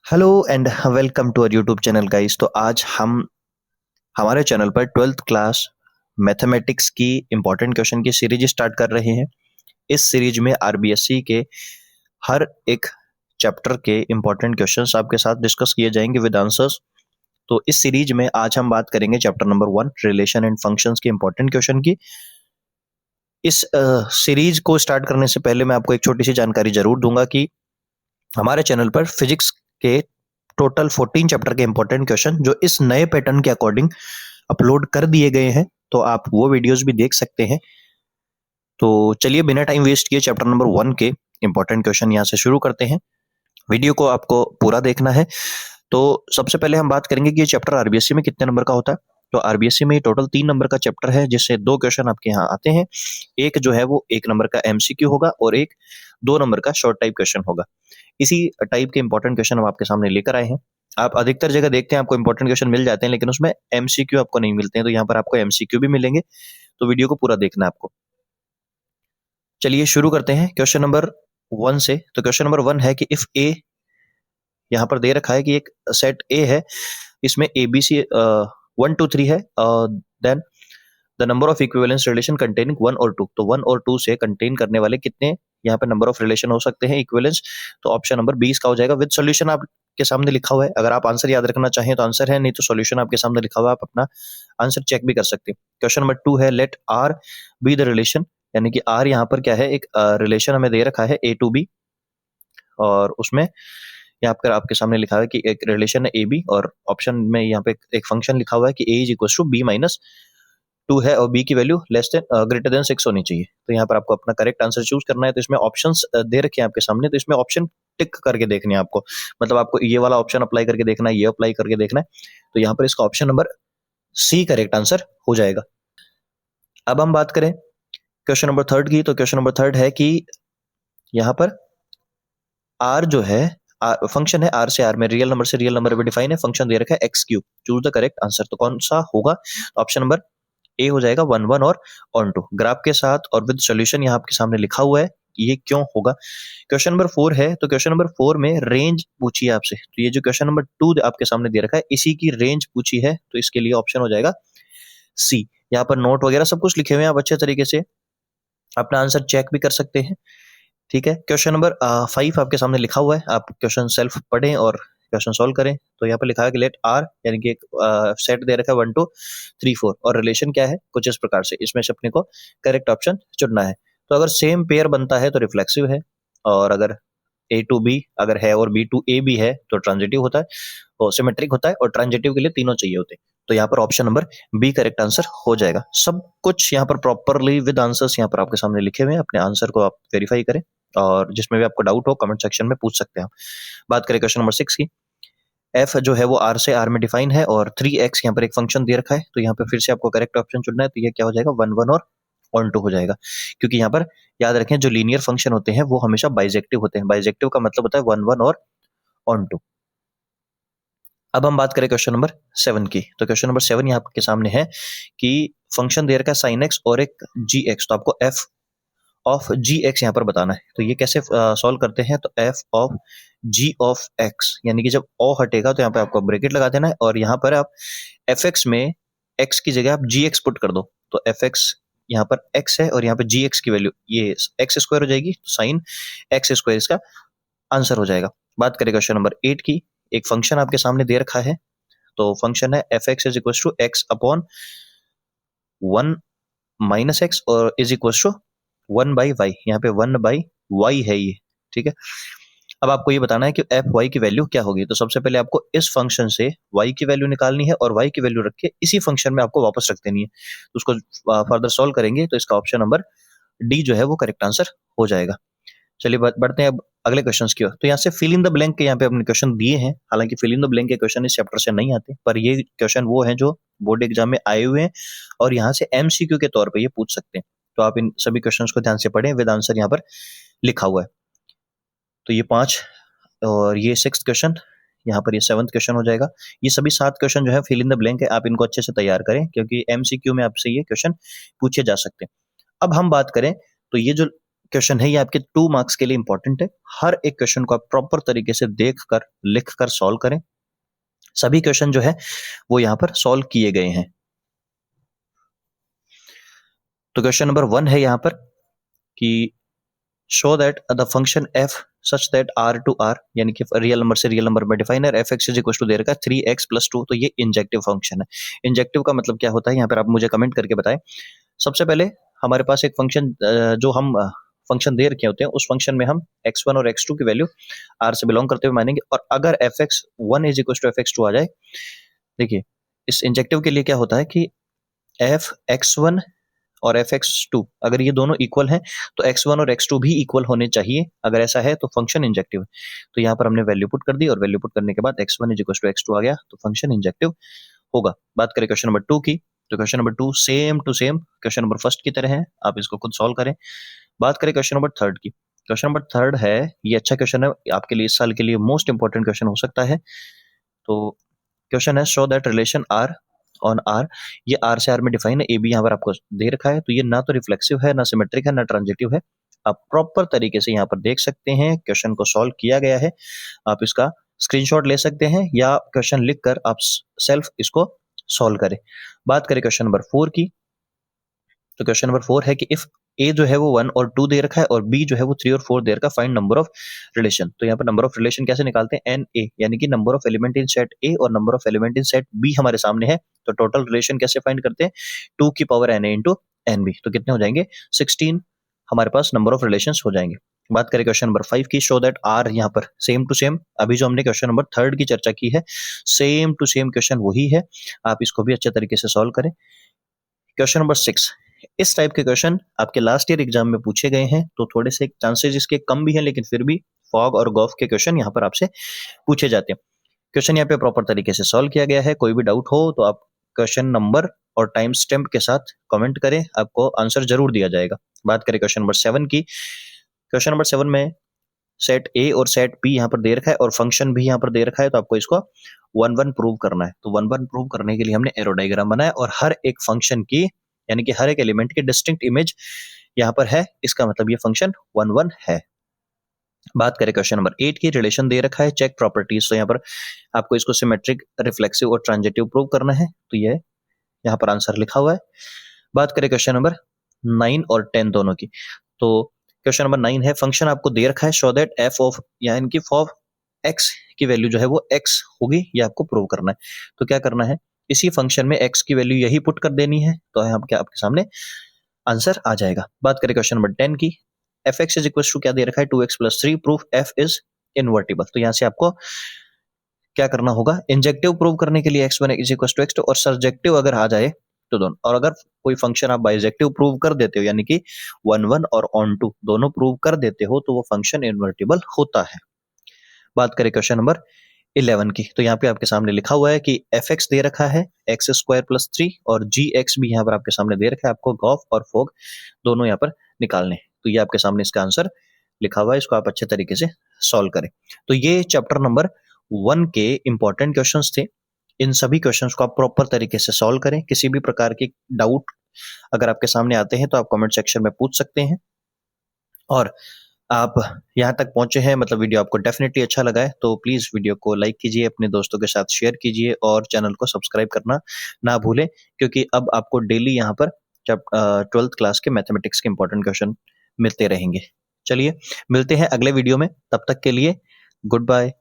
Hello and welcome to our YouTube channel guys. तो आज हम हमारे चैनल पर 12th क्लास मैथमेटिक्स की इम्पोर्टेंट क्वेश्चन की सीरीज स्टार्ट कर रहे हैं। इस सीरीज में आरबीएससी के हर एक चैप्टर के इम्पोर्टेंट क्वेश्चंस आपके साथ डिस्कस किए जाएंगे विद आंसर्स। तो इस सीरीज में आज हम बात करेंगे chapter number 1 relation and functions के इम्पोर्टेंट क्वेश्चन की। इस सीरीज को स्टार्ट करने से पहले मैं आपको एक छोटी सी जानकारी जरूर दूंगा कि हमारे चैनल पर फिजिक्स के टोटल 14 चैप्टर के इंपॉर्टेंट क्वेश्चन जो इस नए पैटर्न के अकॉर्डिंग अपलोड कर दिए गए हैं, तो आप वो वीडियोस भी देख सकते हैं। तो चलिए बिना टाइम वेस्ट किए चैप्टर नंबर 1 के इंपॉर्टेंट क्वेश्चन यहाँ से शुरू करते हैं। वीडियो को आपको पूरा देखना है। तो सबसे पहले हम बात करेंगे कि ये चैप्टर आरबीएससी में कितने नंबर का होता है। तो आरबीएससी में टोटल 3 नंबर का चैप्टर है, जिससे 2 क्वेश्चन आपके यहाँ आते हैं। एक जो है वो 1 नंबर का एमसीक्यू होगा और एक 2 नंबर का शॉर्ट टाइप क्वेश्चन होगा। इसी टाइप के इंपॉर्टेंट क्वेश्चन हम आपके सामने लेकर आए हैं। आप अधिकतर जगह देखते हैं आपको इंपॉर्टेंट क्वेश्चन मिल जाते हैं, लेकिन उसमें एमसीक्यू आपको नहीं मिलते हैं। तो यहाँ पर आपको एमसीक्यू भी मिलेंगे, तो वीडियो को पूरा देखना है आपको। चलिए शुरू करते हैं क्वेश्चन नंबर 1 से। तो क्वेश्चन नंबर 1 है कि इफ ए, यहाँ पर दे रखा है कि एक सेट ए है, इसमें ए बी सी 1 2 3 है, then the number of equivalence relation containing 1 और 2। तो 1 और 2 से कंटेन करने वाले कितने यहाँ पे नंबर ऑफ रिलेशन हो सकते हैं इक्विवेलेंस। तो ऑप्शन नंबर 20 का हो जाएगा। विद सॉल्यूशन आपके सामने लिखा हुआ है। अगर आप आंसर याद रखना चाहें तो आंसर है, नहीं तो सॉल्यूशन आपके सामने लिखा हुआ है, आप अपना आंसर चेक भी कर सकते हैं। क्वेश्चन नंबर 2 है let R be the relation, यानी कि आर यहाँ पर क्या है, एक रिलेशन हमें दे रखा है ए टू बी, और उसमें यहाँ पर आपके सामने लिखा हुआ है कि एक रिलेशन है ए बी, और ऑप्शन में यहाँ पे एक फंक्शन लिखा हुआ है कि A is equal to B minus 2 है और बी की value less than greater than 6 होनी चाहिए। तो यहाँ पर आपको अपना करेक्ट आंसर चूज करना है। तो इसमें ऑप्शंस दे रखे हैं आपके सामने, तो इसमें ऑप्शन टिक करके देखने हैं आपको। मतलब आपको ये वाला ऑप्शन अप्लाई करके देखना है, ये अप्लाई करके देखना है। तो यहाँ पर इसका option number C correct answer हो जाएगा। अब हम बात करें क्वेश्चन नंबर 3 की। तो क्वेश्चन नंबर 3 है कि यहाँ पर आर जो है, फंक्शन है आर से आर में रियल नंबर से रियल नंबर पे डिफाइन है। फंक्शन दे रखा है x cube. Choose the correct answer. तो कौन सा होगा? ऑप्शन नंबर ए हो जाएगा 1 1 और ऑन 2 ग्राफ के साथ और विद सॉल्यूशन यहाँ आपके सामने लिखा हुआ है। ये क्यों होगा? क्वेश्चन नंबर 4 है। तो क्वेश्चन नंबर 4 में रेंज पूछी है आपसे। तो ये जो क्वेश्चन नंबर 2 आपके सामने दे रखा है, इसी की रेंज पूछी है। तो इसके लिए ऑप्शन हो जाएगा सी। यहाँ पर नोट वगैरह सब कुछ लिखे हुए हैं, आप अच्छे तरीके से अपना आंसर चेक भी कर सकते हैं। ठीक है, क्वेश्चन नंबर 5 आपके सामने लिखा हुआ है। आप क्वेश्चन सेल्फ पढ़ें और क्वेश्चन सॉल्व करें। तो यहाँ पे लिखा है कि लेट आर, यानी कि एक सेट दे रखा है 1 2 3 4, और रिलेशन क्या है कुछ इस प्रकार से। इसमें से अपने को करेक्ट ऑप्शन चुनना है। तो अगर सेम पेयर बनता है तो रिफ्लेक्सिव है, और अगर ए टू बी अगर है और बी टू ए भी है तो ट्रांजिटिव होता है, और सिमेट्रिक होता है, और ट्रांजिटिव के लिए तीनों चाहिए होते हैं। तो यहाँ पर option number B correct answer हो जाएगा। सब कुछ यहाँ पर प्रॉपरली विद आंसर्स यहाँ पर आपके सामने लिखे हुए हैं। अपने आंसर को आप वेरीफाई करें, और जिसमें भी आपको डाउट हो कमेंट सेक्शन में पूछ सकते हैं आप। बात करें क्वेश्चन नंबर 6 की। एफ जो है वो आर से आर में डिफाइन है, और 3x यहाँ पर एक फंक्शन दे रखा है। तो यहाँ पे फिर से आपको करेक्ट ऑप्शन चुनना है। तो ये क्या हो जाएगा? 1 1 और ऑन 2 हो जाएगा। क्योंकि यहाँ पर याद रखें, जो लीनियर फंक्शन होते हैं वो हमेशा बाइजेक्टिव होते हैं। बाइजेक्टिव का मतलब होता है 1 1 और ऑन 2। अब हम बात करें क्वेश्चन नंबर 7 की। तो क्वेश्चन नंबर 7 यहाँ आपके सामने है कि फंक्शन दे रखा है साइन एक्स और एक जी एक्स। तो आपको एफ ऑफ जी एक्स यहाँ पर बताना है। तो ये कैसे सॉल्व करते हैं? तो f of g of x, यानी कि जब ओ हटेगा तो यहाँ पे आपको ब्रैकेट लगा देना है, और यहाँ पर आप एफ एक्स में एक्स की जगह आप जी एक्स पुट कर दो। तो एफ एक्स यहाँ पर एक्स है, और यहाँ पे जी एक्स की वैल्यू ये एक्स स्क्वायर हो जाएगी। तो साइन एक्स स्क्वायर इसका आंसर हो जाएगा। बात करें क्वेश्चन नंबर 8 की। एक फंक्शन आपके सामने दे रखा है। तो फंक्शन है F x is equal to X upon 1 minus X और is equal to 1 by Y. यहाँ पे 1 बाई वाई है ये। ठीक है, अब आपको ये बताना है कि एफ वाई की वैल्यू क्या होगी। तो सबसे पहले आपको इस फंक्शन से वाई की वैल्यू निकालनी है, और वाई की वैल्यू रख के इसी फंक्शन में आपको वापस रख देनी है। तो उसको फर्दर सॉल्व करेंगे तो इसका ऑप्शन नंबर डी जो है वो करेक्ट आंसर हो जाएगा। चलिए बढ़ते हैं अब अगले क्वेश्चंस की ओर। तो यहाँ से फिल इन द ब्लैंक के यहाँ पे अपने क्वेश्चन दिए हैं। हालांकि फिल इन द ब्लैंक के क्वेश्चन इस चैप्टर से नहीं आते, पर ये क्वेश्चन वो हैं जो बोर्ड एग्जाम में आए हुए हैं, और यहाँ से एमसीक्यू के तौर पे ये पूछ सकते हैं। तो आप इन सभी क्वेश्चंस को ध्यान से पढ़ें, विद आंसर यहाँ पर लिखा हुआ है। तो ये 5 और ये 6th क्वेश्चन, यहाँ पर ये 7th क्वेश्चन हो जाएगा। ये सभी 7 क्वेश्चन जो है फिल इन द ब्लैंक है। आप इनको अच्छे से तैयार करें, क्योंकि एमसीक्यू में आपसे ये क्वेश्चन पूछे जा सकते हैं। अब हम बात करें तो ये जो क्वेश्चन है ये आपके 2 मार्क्स के लिए इंपॉर्टेंट है। हर एक क्वेश्चन को आप प्रॉपर तरीके से देख कर लिख कर सॉल्व करें। सभी क्वेश्चन जो है वो यहाँ पर सॉल्व किए गए हैं। तो क्वेश्चन नंबर 1 है यहाँ पर कि show that the function f such that r to r, यानी कि रियल नंबर से रियल नंबर में defined f(x) is equal to दे रखा है 3x + 2। तो ये इंजेक्टिव फंक्शन है। इंजेक्टिव का मतलब क्या होता है यहाँ पर आप मुझे कमेंट करके बताएं। सबसे पहले हमारे पास एक फंक्शन जो हम फंक्शन दे रखे होते हैं उस फंक्शन में हम x1 और x2 की वैल्यू r से बिलोंग करते हुए मानेंगे, और अगर f(x1) is equal to f(x2) आ जाए, देखिए इस इंजेक्टिव के लिए क्या होता है कि f(x1) और f(x2) अगर ये दोनों इक्वल हैं तो x1 और x2 भी इक्वल होने चाहिए। अगर ऐसा है तो फंक्शन इंजेक्टिव है। तो यहाँ पर हमने वैल्यू पुट कर दी और वैल्यू पुट करने के बाद x1 is equal to x2 आ गया, तो फंक्शन इंजेक्टिव होगा। बात करें क्वेश्चन नंबर 2 की, तो question number 2 same to same question number first की तरह है, आप इसको खुद सॉल्व करें। बात करें क्वेश्चन नंबर 3 की, क्वेश्चन नंबर 3 है, ये अच्छा क्वेश्चन है आपके लिए, इस साल के लिए मोस्ट इंपॉर्टेंट क्वेश्चन हो सकता है। तो क्वेश्चन है show that relation R on R, ये आर से आर में डिफाइन है, ए बी यहाँ पर आपको दे रखा है, तो ये ना तो रिफ्लेक्सिव है, ना सिमेट्रिक है, ना ट्रांजिटिव है। आप प्रॉपर तरीके से यहाँ पर देख सकते हैं क्वेश्चन को सॉल्व किया गया है। आप इसका स्क्रीनशॉट ले सकते हैं या क्वेश्चन लिखकर आप सेल्फ इसको सॉल्व करें। बात करें क्वेश्चन नंबर 4 की, तो क्वेश्चन नंबर 4 है कि इफ ए जो है वो 1 और 2 दे रखा है और बी जो है वो 3 और 4 दे रखा है, फाइंड नंबर ऑफ रिलेशन। तो यहाँ पर नंबर ऑफ रिलेशन कैसे निकालते हैं, एन ए, यानी कि number of element in set A और number of element in set B हमारे सामने है। तो टोटल रिलेशन कैसे फाइंड करते हैं, 2 की power n A into n B, तो कितने हो जाएंगे 16 हमारे पास नंबर ऑफ रिलेशन हो जाएंगे। बात करें क्वेश्चन नंबर 5 की, शो दैट आर, यहाँ पर सेम टू सेम अभी जो हमने क्वेश्चन नंबर 3 की चर्चा की है, सेम टू सेम क्वेश्चन वही है, आप इसको भी अच्छे तरीके से सॉल्व करें। क्वेश्चन नंबर 6, इस टाइप के क्वेश्चन आपके लास्ट ईयर एग्जाम में पूछे गए हैं, तो थोड़े से चांसेस इसके कम भी हैं, लेकिन फिर भी फॉग और गॉफ के क्वेश्चन यहाँ पर आपसे पूछे जाते हैं। क्वेश्चन यहाँ पे प्रॉपर तरीके से सॉल्व किया गया है। कोई भी डाउट हो तो आप क्वेश्चन नंबर और टाइम स्टैम्प के साथ कमेंट करें, आपको आंसर जरूर दिया जाएगा। बात करें क्वेश्चन नंबर 7 की, क्वेश्चन नंबर 7 में सेट ए और सेट बी यहाँ पर दे रखा है और फंक्शन भी यहाँ पर दे रखा है, तो आपको इसको 1-1 प्रूव करना है। तो 1-1 प्रूव करने के लिए हमने एरो डायग्राम बनाया और हर एक फंक्शन की, यानी कि हर एक एलिमेंट की डिस्टिंक्ट इमेज यहाँ पर है, इसका मतलब ये फंक्शन 1-1 है। बात करें क्वेश्चन नंबर 8 की, रिलेशन दे रखा है, चेक प्रॉपर्टीज, तो यहाँ पर आपको इसको सिमेट्रिक, रिफ्लेक्सिव और ट्रांजिटिव प्रूव करना है, तो ये यहाँ पर आंसर लिखा हुआ है। बात करें क्वेश्चन नंबर 9 और 10 दोनों की, तो क्वेश्चन नंबर 9 है, फंक्शन आपको दे रखा है, शो दैट एफ ऑफ, यानी कि फॉफ एक्स की वैल्यू जो है वो एक्स होगी, ये आपको प्रूव करना है। तो क्या करना है, इसी फंक्शन में एक्स की वैल्यू यही पुट कर देनी है, तो आपके सामने आंसर आ जाएगा। बात करें क्वेश्चन नंबर 10 की, f x is equal to क्या दे रखा है 2x+3, proof F is invertible. तो यहाँ से आपको क्या करना होगा, इंजेक्टिव प्रूव करने के लिए x1 is equal to x2 और सर्जेक्टिव अगर आ जाए तो दोनों, और अगर कोई फंक्शन आप बाइजेक्टिव प्रूव कर देते हो, यानी कि 1-1 और ऑन टू दोनों प्रूव कर देते हो, तो वो फंक्शन इन्वर्टिबल होता है। बात करें क्वेश्चन नंबर 11 की, तो यहाँ पे आपके सामने लिखा हुआ है कि एफ एक्स दे रखा है x² + 3 और जी एक्स भी यहाँ पर आपके सामने दे रखा है, आपको गॉफ और फोग दोनों यहाँ पर निकालने। तो ये आपके सामने इसका आंसर लिखा हुआ है, इसको आप अच्छे तरीके से सॉल्व करें। तो ये चैप्टर नंबर 1 के इंपॉर्टेंट क्वेश्चंस थे। इन सभी क्वेश्चंस को आप प्रॉपर तरीके से सॉल्व करें। किसी भी प्रकार के डाउट अगर आपके सामने आते हैं तो आप कमेंट सेक्शन में पूछ सकते हैं। और आप यहाँ तक पहुंचे हैं, मतलब वीडियो आपको डेफिनेटली अच्छा लगा है, तो प्लीज वीडियो को लाइक कीजिए, अपने दोस्तों के साथ शेयर कीजिए और चैनल को सब्सक्राइब करना ना भूलें, क्योंकि अब आपको डेली यहाँ पर जब 12th क्लास के मैथमेटिक्स के इंपॉर्टेंट क्वेश्चन मिलते रहेंगे। चलिए मिलते हैं अगले वीडियो में, तब तक के लिए गुड बाय।